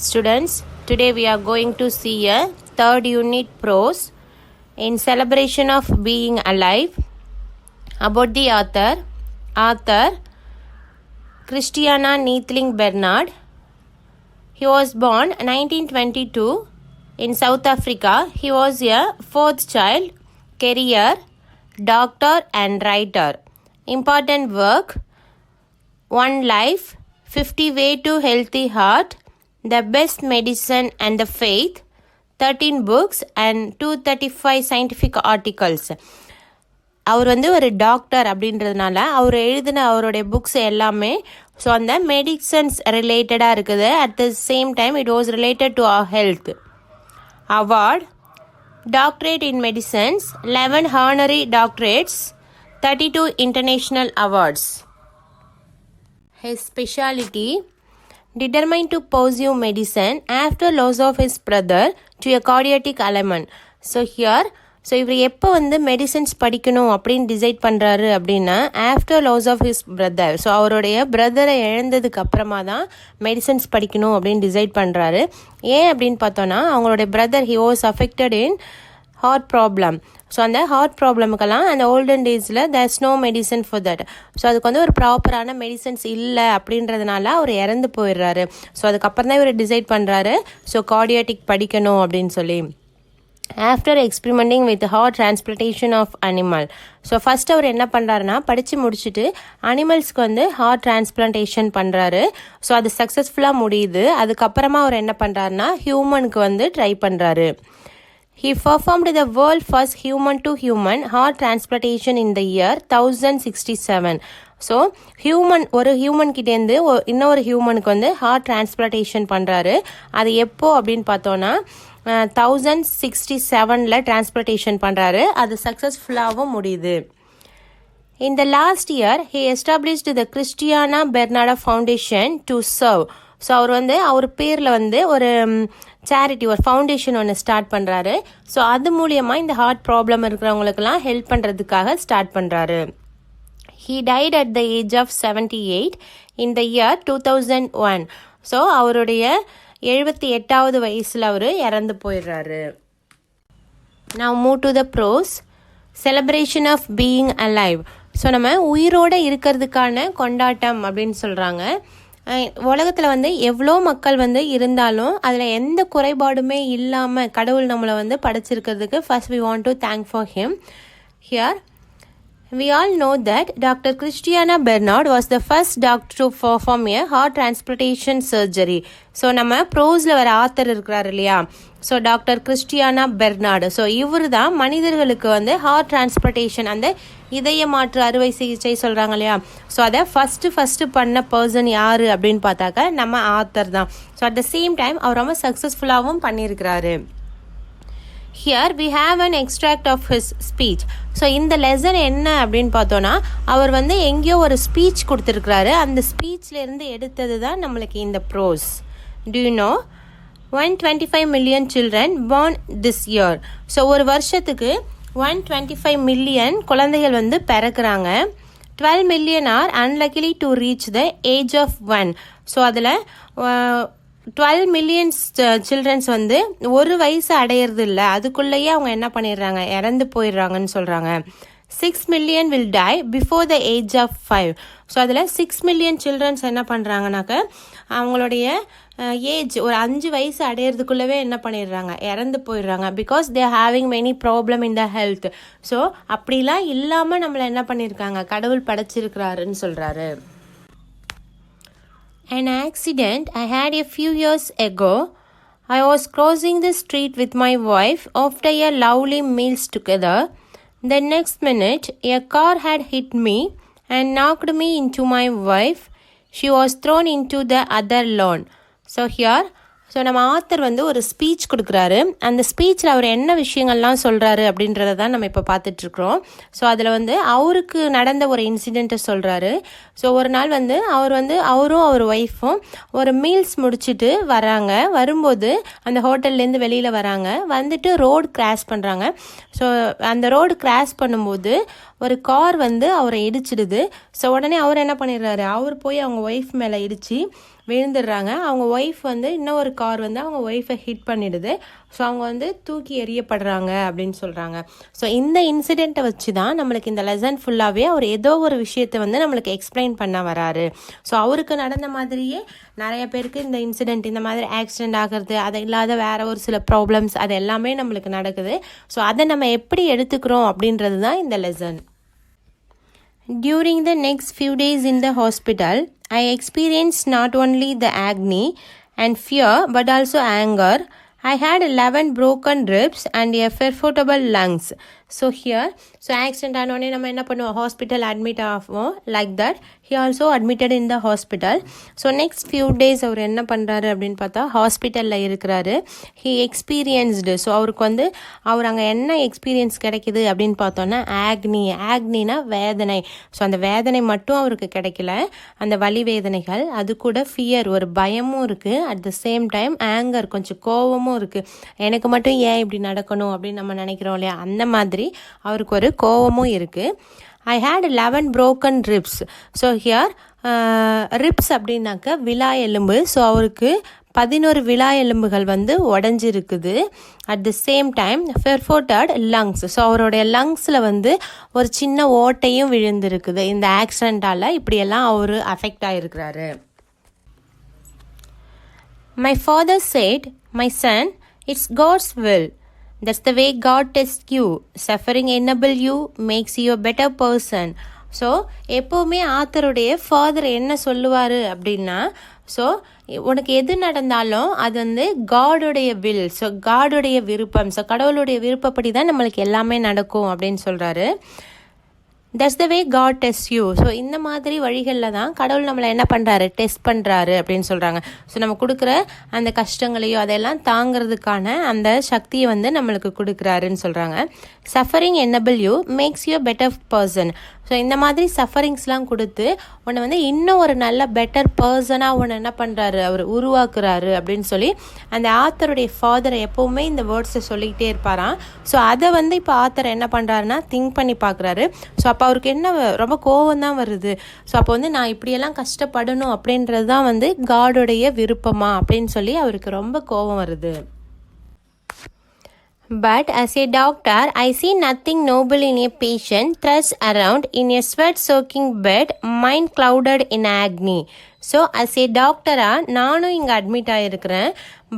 Students, today we are going to see a third unit prose in celebration of being alive. About the author Christiana Neethling Bernard. He was born 1922 in South Africa. He was a fourth child, career, doctor and writer. Important work: One Life, 50 Way to Healthy Heart, The Best Medicine and the Faith, 13 books and 235 scientific articles. அவர் ஒரு doctor அப்படின்றதுனால அவர் எழுதின அவருடைய books எல்லாமே so அந்த medicines ரிலேட்டடாக இருக்குது. At the same time it was related to our health. Award: doctorate in medicines, 11 honorary doctorates, 32 international awards. His specialty: determined to pursue medicine after loss of his brother to a cardiac ailment. இவர் எப்போ medicines படிக்கணும் அப்படின்னு decide பண்ணுறாரு அப்படின்னா after loss of his brother. So அவருடைய பிரதரை இழந்ததுக்கு அப்புறமா தான் மெடிசன்ஸ் படிக்கணும் அப்படின்னு டிசைட் பண்ணுறாரு. ஏன் அப்படின்னு பார்த்தோன்னா அவங்களுடைய brother he was affected in heart problem. So அந்த ஹார்ட் ப்ராப்ளமுக்கெல்லாம் அந்த ஓல்டன் டேஸில் there's no medicine for that. So அதுக்கு ஒரு ப்ராப்பரான மெடிசன்ஸ் இல்லை அப்படின்றதுனால அவர் இறந்து போயிடுறாரு. ஸோ அதுக்கப்புறம் தான் இவர் டிசைட் பண்ணுறாரு ஸோ கார்டியாட்டிக் படிக்கணும் அப்படின்னு சொல்லி. After experimenting with heart transplantation of animal. So first அவர் என்ன பண்ணுறாருன்னா படித்து முடிச்சுட்டு அனிமல்ஸ்க்கு ஹார்ட் டிரான்ஸ்பிளான்டேஷன் பண்ணுறாரு. ஸோ அது சக்ஸஸ்ஃபுல்லாக முடியுது. அதுக்கப்புறமா அவர் என்ன பண்ணுறாருன்னா ஹியூமனுக்கு ட்ரை பண்ணுறாரு. He performed the world first human-to-human heart transplantation in the year 1067. So ஒரு ஹியூமன் கிட்டேருந்து இன்னொரு ஹியூமனுக்கு ஹார்ட் டிரான்ஸ்பிளான்டேஷன் பண்ணுறாரு. அது எப்போ அப்படின்னு பார்த்தோன்னா 1067 டிரான்ஸ்பிளான்டேஷன் பண்ணுறாரு. அது சக்ஸஸ்ஃபுல்லாகவும் முடியுது. In the last year, he established the Christiana Bernard Foundation to serve. So அவர் அவர் பேரில் ஒரு சேரிட்டி ஒரு ஃபவுண்டேஷன் ஒன்று ஸ்டார்ட் பண்ணுறாரு. ஸோ அது மூலியமாக இந்த ஹார்ட் ப்ராப்ளம் இருக்கிறவங்களுக்கெல்லாம் ஹெல்ப் பண்ணுறதுக்காக ஸ்டார்ட் பண்ணுறாரு. He died at the age of 78 in the year 2001. So அவருடைய 78வது வயசில் அவர் இறந்து போயிடுறாரு. Now move to the prose. Celebration of being alive. So நம்ம உயிரோடு இருக்கிறதுக்கான கொண்டாட்டம் அப்படின்னு சொல்கிறாங்க. உலகத்தில் எவ்வளோ மக்கள் இருந்தாலும் அதில் எந்த குறைபாடுமே இல்லாமல் கடவுள் நம்மளை படைச்சிருக்கிறதுக்கு first we want to thank for him. Here we all know that Dr. Christiana Bernard was the first doctor to perform a heart transplantation surgery. So நம்ம ப்ரோஸில் வர ஆத்தர் இருக்கிறார் இல்லையா, so doctor Christiana Bernard. So இவர் தான் மனிதர்களுக்கு heart transplantation அந்த இதய மாற்று அறுவை சிகிச்சை சொல்கிறாங்க இல்லையா, ஸோ அதை ஃபஸ்ட்டு பண்ண பர்சன் யார் அப்படின்னு பார்த்தாக்க நம்ம ஆத்தர் தான். So at the same time அவர் ரொம்ப சக்ஸஸ்ஃபுல்லாகவும் பண்ணியிருக்கிறாரு. Here we have an extract of his speech. So இந்த லெசன் என்ன அப்படின்னு பார்த்தோன்னா அவர் எங்கேயோ ஒரு ஸ்பீச் கொடுத்துருக்கிறாரு. அந்த ஸ்பீச்லேருந்து எடுத்தது தான் நம்மளுக்கு இந்த ப்ரோஸ். Do you know 125 million children born this year. So ஒரு வருஷத்துக்கு 125 million குழந்தைகள் பிறக்கிறாங்க. 12 million are unlucky to reach the age of 1. So அதில் 12 million சில்ட்ரன்ஸ் ஒரு வயசு அடையிறது இல்லை, அதுக்குள்ளேயே அவங்க என்ன பண்ணிடுறாங்க, இறந்து போயிடுறாங்கன்னு சொல்கிறாங்க. 6 million will die before the age of 5. So அதில் 6 million சில்ட்ரன்ஸ் என்ன பண்ணுறாங்கனாக்க அவங்களுடைய ஏஜ் ஒரு 5 வயசு அடையிறதுக்குள்ளவே என்ன பண்ணிடுறாங்க, இறந்து போயிடுறாங்க. Because they are having many problem in the health. So அப்படிலாம் இல்லாமல் நம்மளை என்ன பண்ணியிருக்காங்க, கடவுள் படைச்சிருக்கிறாருன்னு சொல்கிறாரு. An accident I had a few years ago. I was crossing the street with my wife after a lovely meals together. The next minute, a car had hit me and knocked me into my wife. She was thrown into the other lawn. So here, நம்ம author ஒரு speech கொடுக்குறாரு. அந்த ஸ்பீச்சில் அவர் என்ன விஷயங்கள்லாம் சொல்கிறாரு அப்படின்றத தான் நம்ம இப்போ பார்த்துட்ருக்குறோம். ஸோ அதில் அவருக்கு நடந்த ஒரு இன்சிடெண்ட்டை சொல்கிறாரு. ஸோ ஒரு நாள் அவரும் அவர் ஒய்ஃபும் ஒரு மீல்ஸ் முடிச்சுட்டு வராங்க. வரும்போது அந்த ஹோட்டல்லேருந்து வெளியில் வராங்க. வந்துட்டு ரோடு கிராஸ் பண்ணுறாங்க. ஸோ அந்த ரோடு கிராஸ் பண்ணும்போது ஒரு கார் அவரை இடிச்சிடுது. ஸோ உடனே அவர் என்ன பண்ணிடுறாரு, அவர் போய் அவங்க ஒய்ஃப் மேலே இடித்து விழுந்துடுறாங்க. அவங்க ஒய்ஃப் வந்து இன்னொரு கார் வந்து அவங்க ஒய்ஃபை ஹிட் பண்ணிடுது. ஸோ அவங்க வந்து தூக்கி எறியப்படுறாங்க அப்படின்னு சொல்கிறாங்க. ஸோ இந்த இன்சிடெண்ட்டை வச்சு தான் நம்மளுக்கு இந்த லெசன் ஃபுல்லாகவே அவர் ஏதோ ஒரு விஷயத்தை வந்து நம்மளுக்கு எக்ஸ்பிளைன் பண்ண வராரு. ஸோ அவருக்கு நடந்த மாதிரியே நிறைய பேருக்கு இந்த இன்சிடெண்ட் இந்த மாதிரி ஆக்சிடெண்ட் ஆகிறது, அது இல்லாத வேற ஒரு சில ப்ராப்ளம்ஸ் அது எல்லாமே நம்மளுக்கு நடக்குது. ஸோ அதை நம்ம எப்படி எடுத்துக்கிறோம் அப்படின்றது தான் இந்த lesson. During the next few days in the hospital, I experienced not only the agony and fear but also anger. I had 11 broken ribs and a perforable lungs. So here, accident ஆனோடனே நம்ம என்ன பண்ணுவோம், hospital admit ஆகும். Like that he also admitted in the hospital. So next few days அவர் என்ன பண்ணுறாரு அப்படின்னு பார்த்தா ஹாஸ்பிட்டலில் இருக்கிறாரு. he experienced, ஸோ அவருக்கு வந்து அவர் அங்கே என்ன எக்ஸ்பீரியன்ஸ் கிடைக்குது அப்படின்னு பார்த்தோன்னா ஆக்னினா வேதனை. ஸோ அந்த வேதனை மட்டும் அவருக்கு கிடைக்கல, அந்த வலி வேதனைகள், அது கூட ஃபியர் ஒரு பயமும் இருக்குது. At the same time anger கொஞ்சம் கோவமும் இருக்குது. எனக்கு மட்டும் ஏன் இப்படி நடக்கணும் அப்படின்னு நம்ம நினைக்கிறோம் இல்லையா, அந்த மாதிரி அவருக்கு ஒரு கோவமும் இருக்குது. I had 11 broken ribs. So here ribs அப்படின்னாக்க விலா எலும்பு. ஸோ அவருக்கு 11 விலா எலும்புகள் வந்து உடஞ்சிருக்குது. At the same time perforated lungs. So அவருடைய லங்ஸில் வந்து ஒரு சின்ன ஓட்டையும் விழுந்திருக்குது. இந்த ஆக்சிடெண்ட்டால் இப்படியெல்லாம் அவர் affect ஆகிருக்கிறாரு. My father said, "My son, it's God's will. That's the way God tests you. Suffering enable you, makes you a better person." So எப்போவுமே ஆத்தருடைய father என்ன சொல்லுவார் அப்படின்னா, ஸோ உனக்கு எது நடந்தாலும் அது வந்து காடோடைய வில், ஸோ காடோடைய விருப்பம், ஸோ கடவுளுடைய விருப்பப்படி தான் நம்மளுக்கு எல்லாமே நடக்கும் அப்படின்னு சொல்கிறாரு. That's the way God test you. So இந்த மாதிரி வழிகளில் தான் கடவுள் நம்மளை என்ன பண்ணுறாரு, டெஸ்ட் பண்ணுறாரு அப்படின்னு சொல்கிறாங்க. ஸோ நம்ம கொடுக்குற அந்த கஷ்டங்களையோ அதெல்லாம் தாங்கிறதுக்கான அந்த சக்தியை வந்து நம்மளுக்கு கொடுக்குறாருன்னு சொல்கிறாங்க. Suffering enable you makes you better person. So இந்த மாதிரி சஃபரிங்ஸ்லாம் கொடுத்து உன்னை வந்து இன்னும் ஒரு நல்ல பெட்டர் பர்சனாக உன்னை என்ன பண்ணுறாரு, அவர் உருவாக்குறாரு அப்படின்னு சொல்லி அந்த ஆத்தருடைய ஃபாதரை எப்போவுமே இந்த வேர்ட்ஸை சொல்லிக்கிட்டே இருப்பாராம். ஸோ அதை வந்து இப்போ ஆத்தர் என்ன பண்ணுறாருன்னா திங்க் பண்ணி பார்க்குறாரு. ஸோ அப்போ அவருக்கு என்ன ரொம்ப கோவம் தான் வருது. ஸோ அப்போ வந்து நான் இப்படியெல்லாம் கஷ்டப்படணும் அப்படின்றது தான் வந்து காடோடைய விருப்பமா அப்படின்னு சொல்லி அவருக்கு ரொம்ப கோவம் வருது. But as a doctor, I see nothing noble in a patient thrust around in a sweat-soaking bed, mind clouded in agony. So as a டாக்டராக நானும் இங்கே அட்மிட் ஆகிருக்கிறேன்.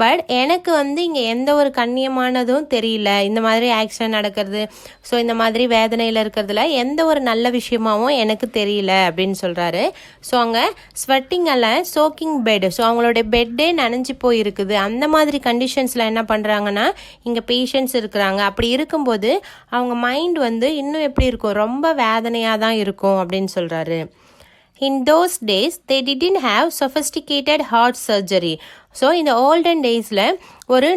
பட் எனக்கு வந்து இங்கே எந்த ஒரு கண்ணியமானதும் தெரியல. இந்த மாதிரி ஆக்சிடென்ட் நடக்கிறது, ஸோ இந்த மாதிரி வேதனையில் இருக்கிறதுல எந்த ஒரு நல்ல விஷயமாவும் எனக்கு தெரியல அப்படின்னு சொல்கிறாரு. ஸோ அங்கே ஸ்வெட்டிங்கால் சோக்கிங் பெட், ஸோ அவங்களுடைய பெட்டே நனைஞ்சு போயிருக்குது. அந்த மாதிரி கண்டிஷன்ஸில் என்ன பண்ணுறாங்கன்னா இங்கே பேஷண்ட்ஸ் இருக்கிறாங்க. அப்படி இருக்கும்போது அவங்க மைண்ட் வந்து இன்னும் எப்படி இருக்கும், ரொம்ப வேதனையாக தான் இருக்கும் அப்படின்னு சொல்கிறாரு. In those days, they didn't have sophisticated heart surgery. So இந்த ஓல்டன் டேஸில் ஒரு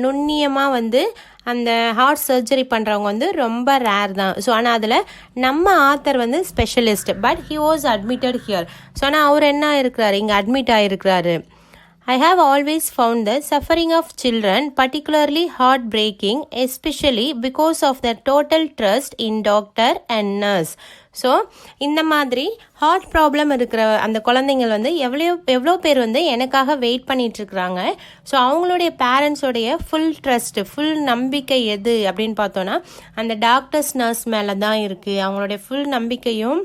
நுண்ணியமாக வந்து அந்த ஹார்ட் சர்ஜரி பண்ணுறவங்க வந்து ரொம்ப ரேர் தான். ஸோ ஆனால் அதில் நம்ம ஆத்தர் வந்து specialist. But he was admitted here. So ஆனால் அவர் என்ன இருக்கிறாரு, இங்கே admit ஆகிருக்கிறாரு. I have always found the suffering of children particularly heartbreaking, especially because of their total trust in doctor and nurse. So இந்த மாதிரி ஹார்ட் ப்ராப்ளம் இருக்கிற அந்த குழந்தைங்கள் வந்து எவ்வளோ பேர் வந்து எனக்காக வெயிட் பண்ணிகிட்ருக்குறாங்க. ஸோ அவங்களுடைய பேரண்ட்ஸோடைய ஃபுல் ட்ரஸ்ட், ஃபுல் நம்பிக்கை எது அப்படின்னு பார்த்தோன்னா அந்த டாக்டர்ஸ் நர்ஸ் மேலே தான் இருக்குது. அவங்களுடைய ஃபுல் நம்பிக்கையும்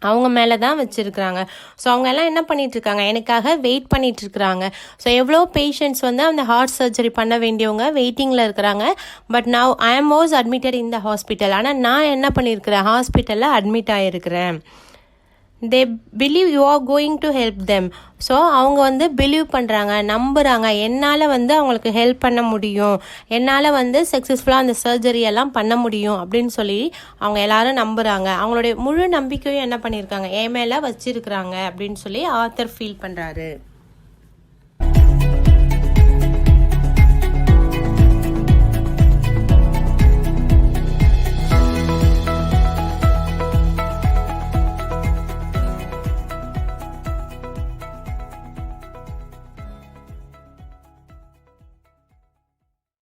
அவங்க மேலே தான் வச்சுருக்குறாங்க. ஸோ அவங்க எல்லாம் என்ன பண்ணிகிட்ருக்காங்க, எனக்காக வெயிட் பண்ணிகிட்ருக்குறாங்க. ஸோ எவ்வளோ பேஷண்ட்ஸ் வந்து அந்த ஹார்ட் சர்ஜரி பண்ண வேண்டியவங்க வெயிட்டிங்கில் இருக்கிறாங்க. But now I am was admitted in the hospital. ஆனால் நான் என்ன பண்ணியிருக்கிறேன், ஹாஸ்பிட்டலில் அட்மிட் ஆகிருக்கிறேன். They believe you are going to help them. So அவங்க வந்து பிலீவ் பண்ணுறாங்க, நம்புகிறாங்க, என்னால் வந்து அவங்களுக்கு ஹெல்ப் பண்ண முடியும், என்னால் வந்து சக்ஸஸ்ஃபுல்லாக அந்த சர்ஜரி எல்லாம் பண்ண முடியும் அப்படின்னு சொல்லி அவங்க எல்லாரும் நம்புகிறாங்க. அவங்களுடைய முழு நம்பிக்கையும் என்ன பண்ணியிருக்காங்க, என் மேலே வச்சிருக்கிறாங்க அப்படின்னு சொல்லி ஆத்தர் ஃபீல் பண்ணுறாரு.